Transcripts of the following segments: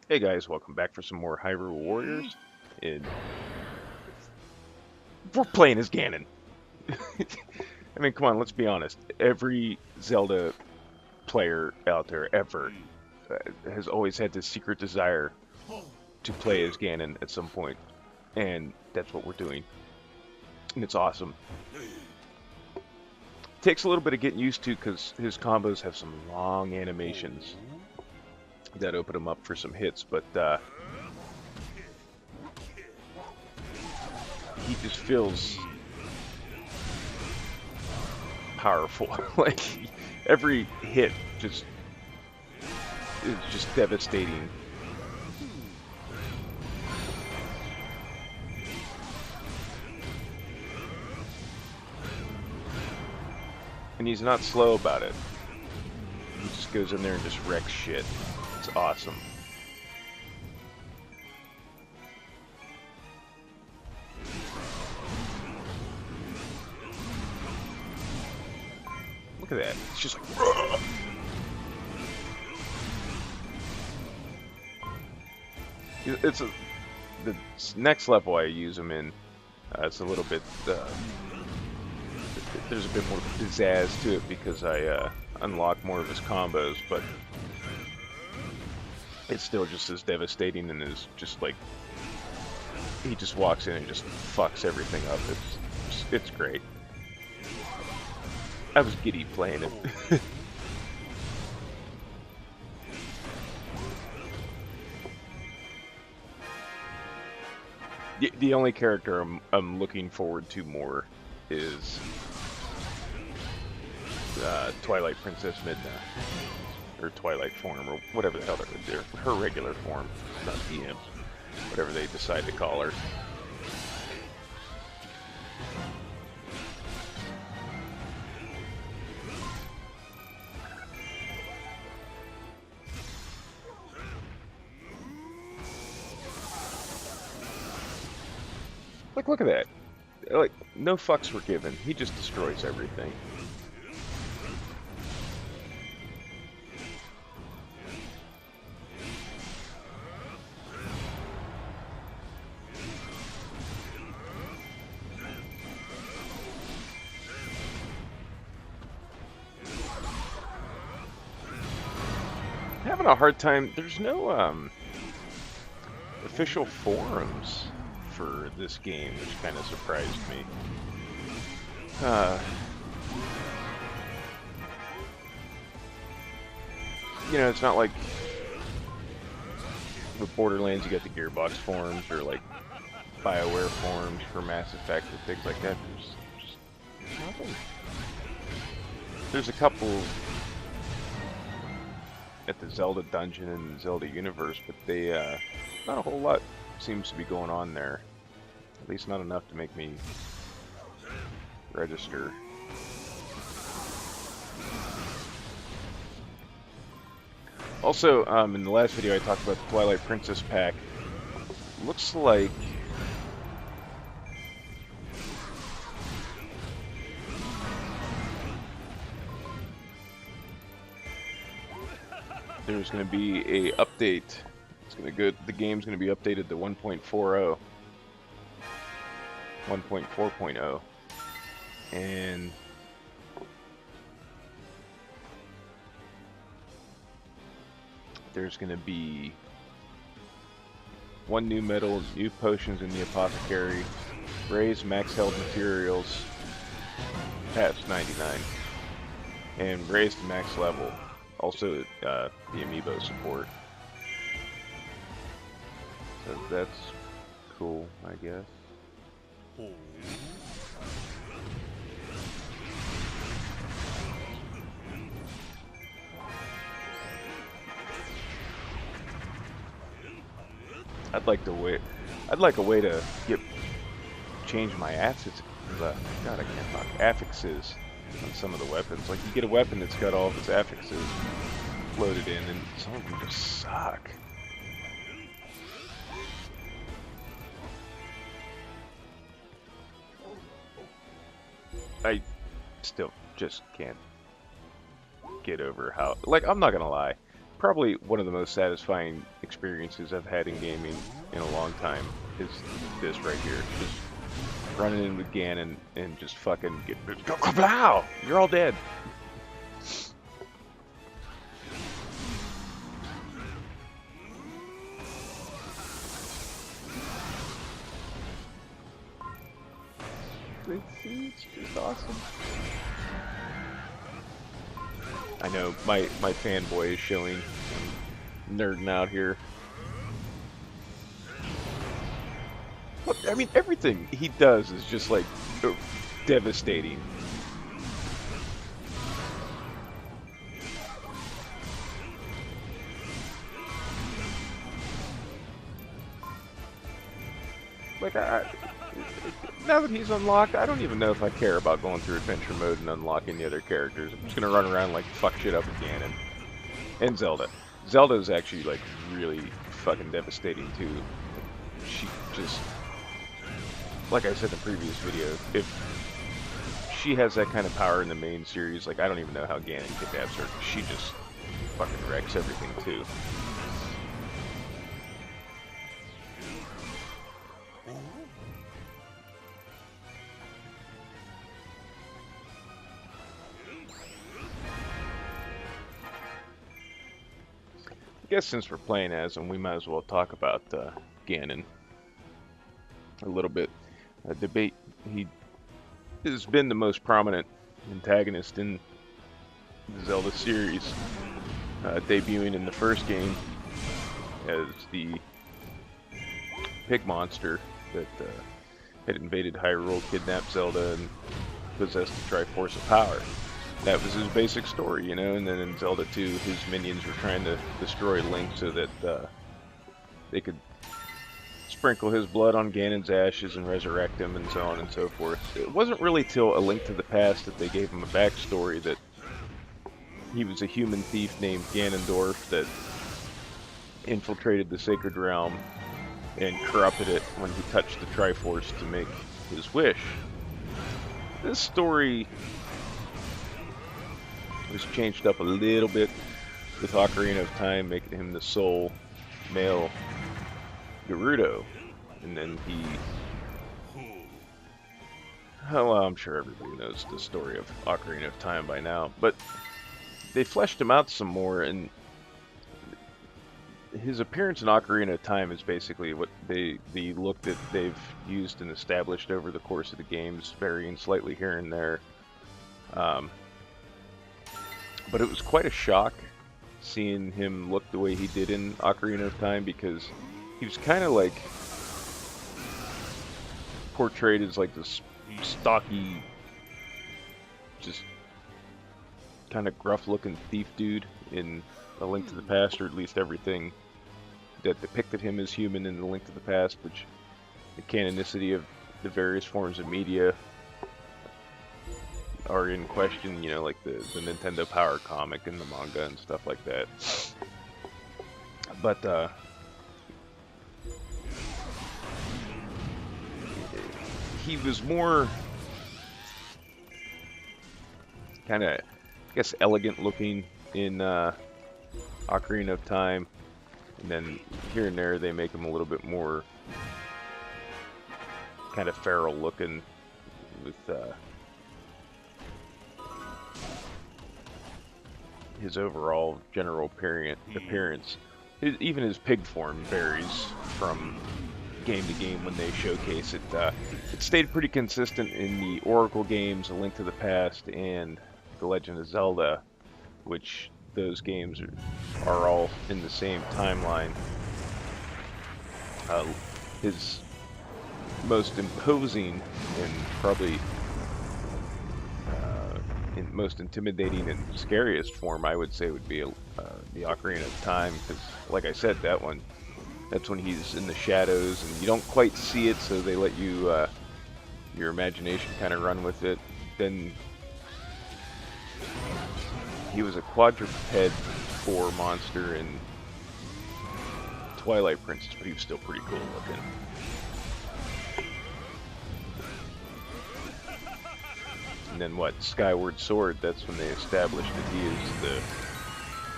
Hey guys, welcome back for some more Hyrule Warriors. And we're playing as Ganon. I mean, come on, let's be honest. Every Zelda player out there ever has always had this secret desire to play as Ganon at some point, and that's what we're doing. And it's awesome. Takes a little bit of getting used to because his combos have some long animations that open him up for some hits, but he just feels powerful. Like every hit just is just devastating. And he's not slow about it. He just goes in there and just wrecks shit. It's awesome. Look at that. It's just like, "Ugh." It's the next level I use him in. It's a little bit. There's a bit more pizzazz to it because I unlock more of his combos, but it's still just as devastating and is just like he just walks in and just fucks everything up. It's great. I was giddy playing it. The only character I'm looking forward to more is Twilight Princess Midna, or Twilight form, or whatever the hell they're her regular form, not DM, whatever they decide to call her. Like, look at that. Like, no fucks were given. He just destroys everything. Having a hard time. There's no official forums for this game, which kind of surprised me. You know, it's not like with Borderlands you got the Gearbox forums or like BioWare forums for Mass Effect and things like that. There's just nothing. There's a couple at the Zelda dungeon and Zelda universe, but they not a whole lot seems to be going on there. At least not enough to make me register. Also, in the last video I talked about the Twilight Princess pack. Looks like there's going to be a update. It's going to go. The game's going to be updated to 1.40, 1.4.0, and there's going to be one new medal, new potions in the apothecary, raised max health materials past 99, and raised max level. Also, the amiibo support. So that's cool, I guess. I'd like to wait. I'd like a way to change my affixes. God, I can't talk. Affixes on some of the weapons. Like you get a weapon that's got all of its affixes loaded in, and some of them just suck. I still just can't get over how. Like, I'm not gonna lie. probably one of the most satisfying experiences I've had in gaming in a long time is this right here. Just running in with Ganon and just fucking get... Wow! You're all dead. It's just awesome. I know, my fanboy is showing. I'm nerding out here. Look, I mean, everything he does is just like devastating. Like, now that he's unlocked, I don't even know if I care about going through adventure mode and unlocking the other characters. I'm just gonna run around like fuck shit up with Ganon. And Zelda. Zelda's actually like really fucking devastating too. She just, like I said in the previous video, if she has that kind of power in the main series, like I don't even know how Ganon kidnaps her. She just fucking wrecks everything too. I guess since we're playing as him, we might as well talk about Ganon a little bit. Debate, he has been the most prominent antagonist in the Zelda series, debuting in the first game as the pig monster that had invaded Hyrule, kidnapped Zelda, and possessed the Triforce of Power. That was his basic story, you know, and then in Zelda 2, his minions were trying to destroy Link so that they could sprinkle his blood on Ganon's ashes and resurrect him and so on and so forth. It wasn't really till A Link to the Past that they gave him a backstory that he was a human thief named Ganondorf that infiltrated the Sacred Realm and corrupted it when he touched the Triforce to make his wish. This story was changed up a little bit with Ocarina of Time, making him the sole male Gerudo. And then he... well, I'm sure everybody knows the story of Ocarina of Time by now, but they fleshed him out some more, and his appearance in Ocarina of Time is basically what the look that they've used and established over the course of the games, varying slightly here and there. But it was quite a shock seeing him look the way he did in Ocarina of Time, because he was kind of like portrayed as like this stocky, just kind of gruff-looking thief dude in A Link to the Past, or at least everything that depicted him as human in A Link to the Past, which the canonicity of the various forms of media are in question, you know, like the Nintendo Power comic and the manga and stuff like that. But he was more kind of, I guess, elegant looking in Ocarina of Time, and then here and there they make him a little bit more kind of feral looking with his overall general appearance. Even his pig form varies from game to game when they showcase it. It stayed pretty consistent in the Oracle games, A Link to the Past, and The Legend of Zelda, which those games are all in the same timeline. His most imposing and probably most intimidating and scariest form, I would say, would be the Ocarina of Time, because, like I said, that's when he's in the shadows and you don't quite see it, so they let you your imagination kind of run with it. Then he was a quadruped 4 monster in Twilight Princess, but he was still pretty cool looking. And then what? Skyward Sword, that's when they established that he is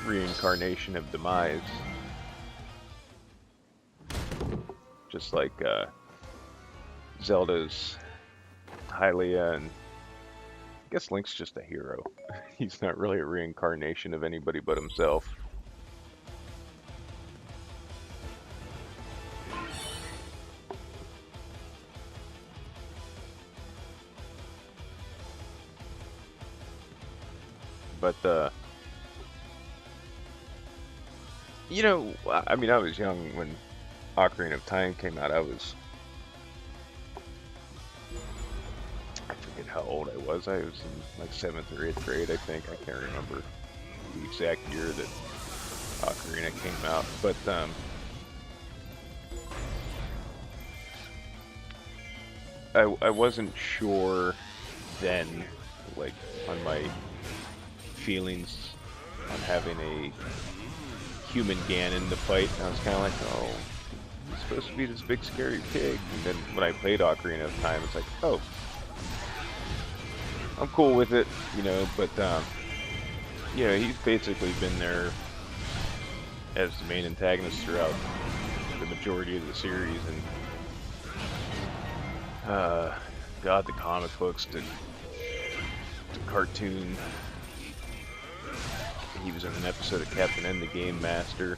reincarnation of demise. Just like Zelda's Hylia, and I guess Link's just a hero. He's not really a reincarnation of anybody but himself. But, you know, I mean, I was young when Ocarina of Time came out. I forget how old I was. I was in like 7th or 8th grade, I think. I can't remember the exact year that Ocarina came out. But, I wasn't sure then, like, on my feelings on having a human Ganon to fight. And I was kind of like, oh, he's supposed to be this big scary pig. And then when I played Ocarina of Time, it's like, oh, I'm cool with it, you know. But you know, he's basically been there as the main antagonist throughout the majority of the series. And God, the comic books, the cartoon. He was in an episode of Captain N, the Game Master.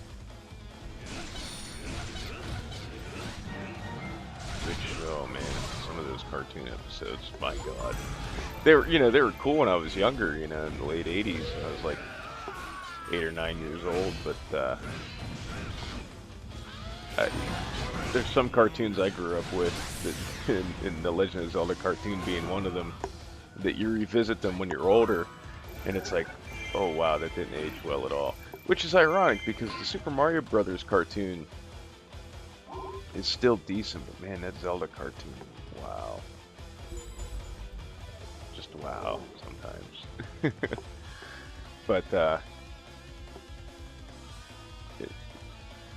Which, oh man, some of those cartoon episodes, my God. They were, you know, they were cool when I was younger, you know, in the late 80s. I was like 8 or 9 years old, but there's some cartoons I grew up with, that, in the Legend of Zelda cartoon being one of them, that you revisit them when you're older, and it's like, oh wow, that didn't age well at all. Which is ironic, because the Super Mario Brothers cartoon is still decent, but man, that Zelda cartoon, wow. Just wow, sometimes. But,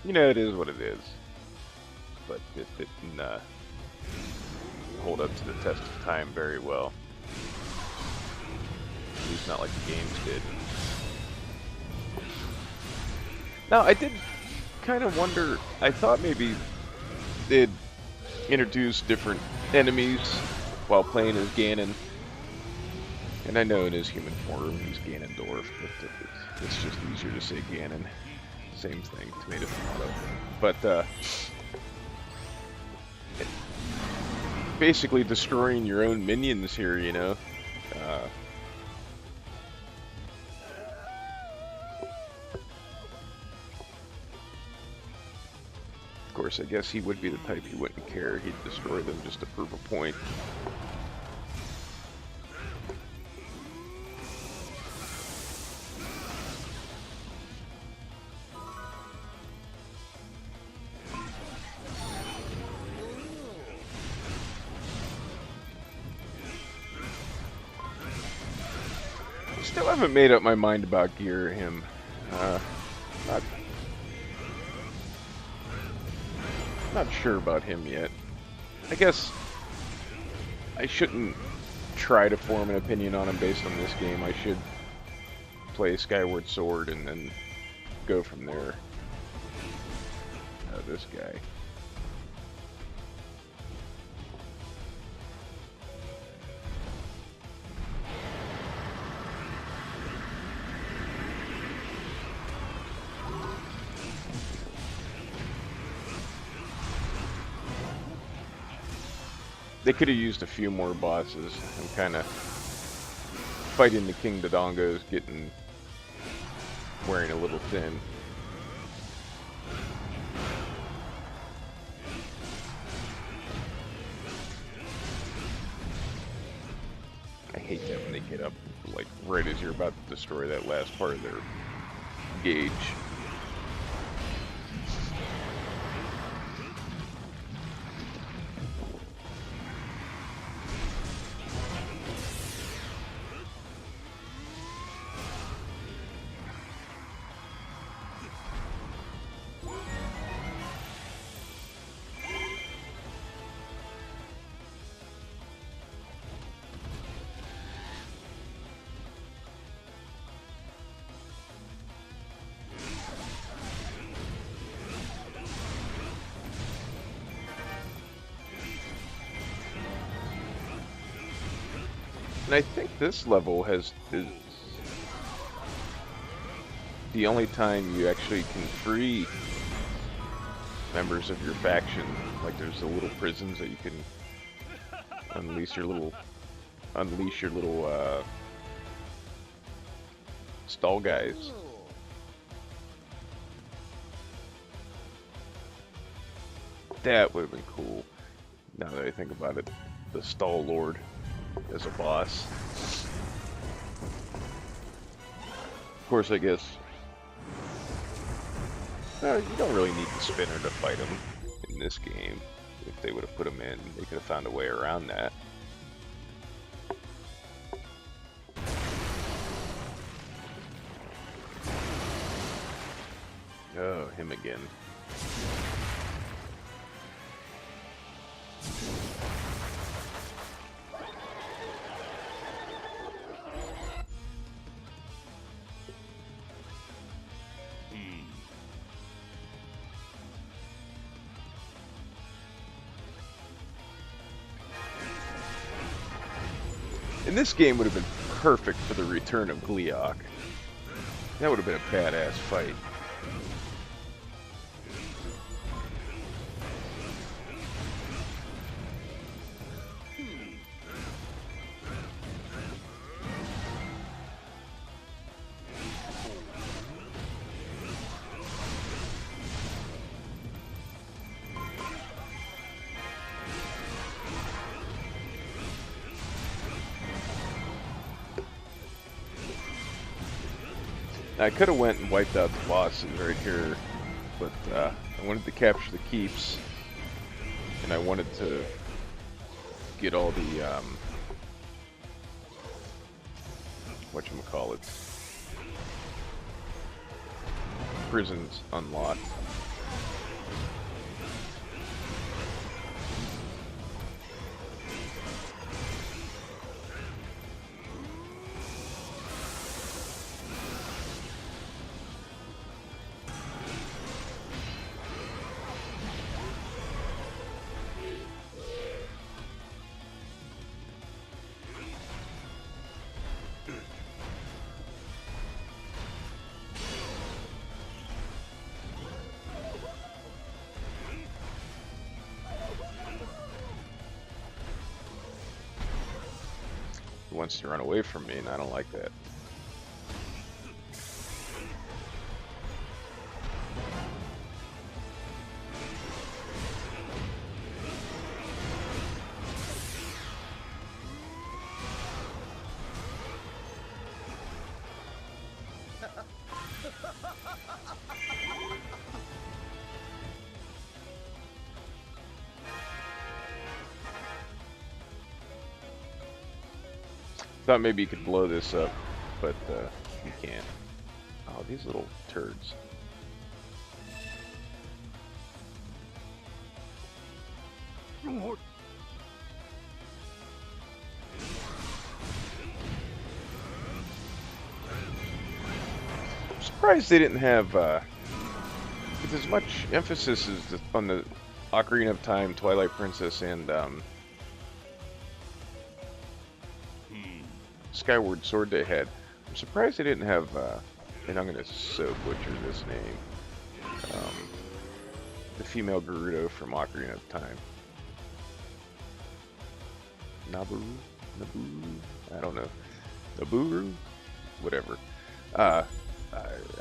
you know, it is what it is. But it didn't hold up to the test of time very well. At least not like the games did. Now, I did kind of wonder, I thought maybe they'd introduce different enemies while playing as Ganon. And I know in his human form he's Ganondorf, but it's just easier to say Ganon. Same thing, tomato, tomato. But, basically destroying your own minions here, you know. Of course, I guess he would be the type who wouldn't care. He'd destroy them just to prove a point. Still haven't made up my mind about Gear or him. Not sure about him yet. I guess I shouldn't try to form an opinion on him based on this game. I should play Skyward Sword and then go from there. This guy. They could have used a few more bosses. I'm kind of fighting the King Dodongo's wearing a little thin. I hate that when they get up, like, right as you're about to destroy that last part of their gauge. And I think this level is the only time you actually can free members of your faction. Like there's the little prisons that you can unleash your little stall guys. That would have been cool. Now that I think about it, the stall lord as a boss. Of course, I guess you don't really need the spinner to fight him in this game. If they would have put him in, they could have found a way around that. Oh, him again. And this game would have been perfect for the return of Gleeok. That would have been a badass fight. I could have went and wiped out the bosses right here, but I wanted to capture the keeps, and I wanted to get all the whatchamacallit, prisons unlocked. Wants to run away from me, and I don't like that. Thought maybe you could blow this up, but you can't. Oh, these little turds. I'm surprised they didn't have with as much emphasis as on the Ocarina of Time, Twilight Princess, and Skyward Sword they had. I'm surprised they didn't have, and I'm gonna so butcher this name, the female Gerudo from Ocarina of Time. Naburu? I don't know. Naburu? Whatever. I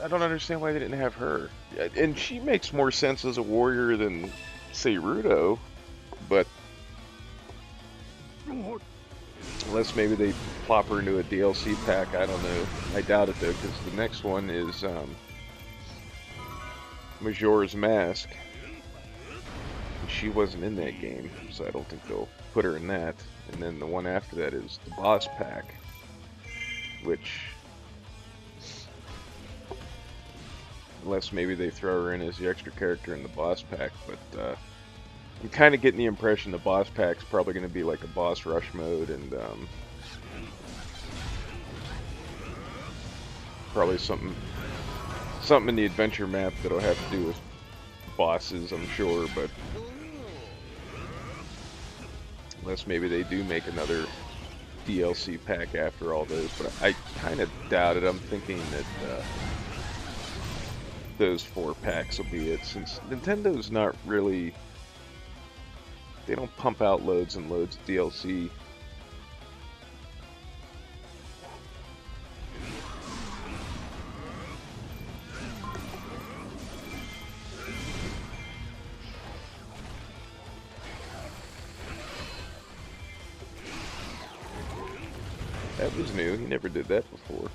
don't understand why they didn't have her. And she makes more sense as a warrior than, say, Gerudo, but unless maybe they plop her into a DLC pack, I don't know. I doubt it though, because the next one is Majora's Mask. And she wasn't in that game, so I don't think they'll put her in that. And then the one after that is the boss pack, which, unless maybe they throw her in as the extra character in the boss pack, but I'm kind of getting the impression the boss pack's probably going to be like a boss rush mode, and probably something in the adventure map that'll have to do with bosses, I'm sure, but unless maybe they do make another DLC pack after all those, but I kind of doubt it. I'm thinking that those 4 packs will be it, since Nintendo's not really... They don't pump out loads and loads of DLC. That was new. He never did that before.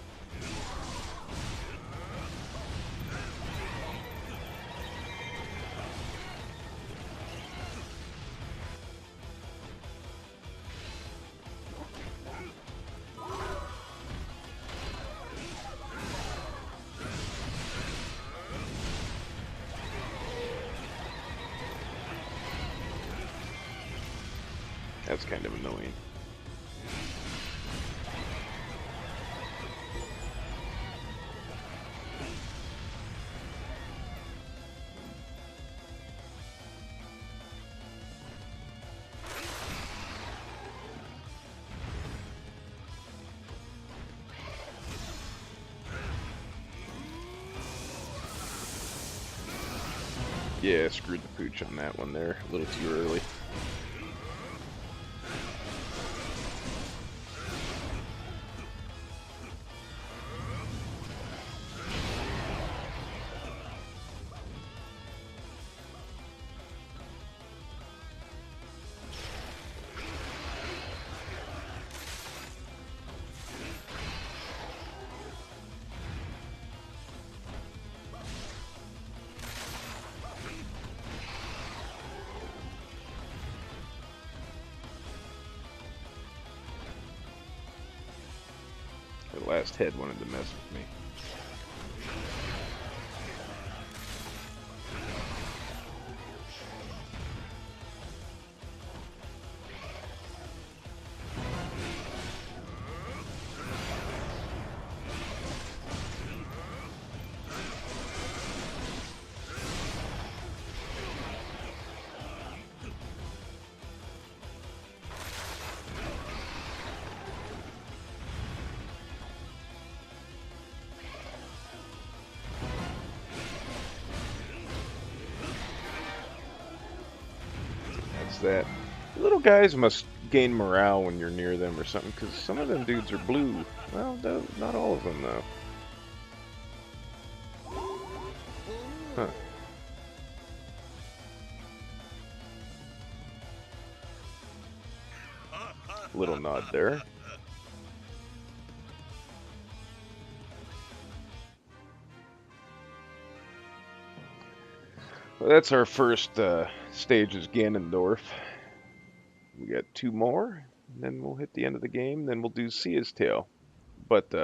That's kind of annoying. Yeah, screwed the pooch on that one there. A little too early. The last head wanted to mess with me. That little guys must gain morale when you're near them or something, because some of them dudes are blue. Well, not all of them though. Huh. Little nod there. Well, that's our first stage is Ganondorf. We got 2 more, and then we'll hit the end of the game, then we'll do Sia's Tale. But,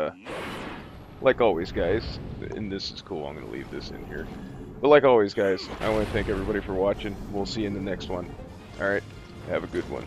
like always, guys, and this is cool, I'm going to leave this in here. But like always, guys, I want to thank everybody for watching. We'll see you in the next one. Alright, have a good one.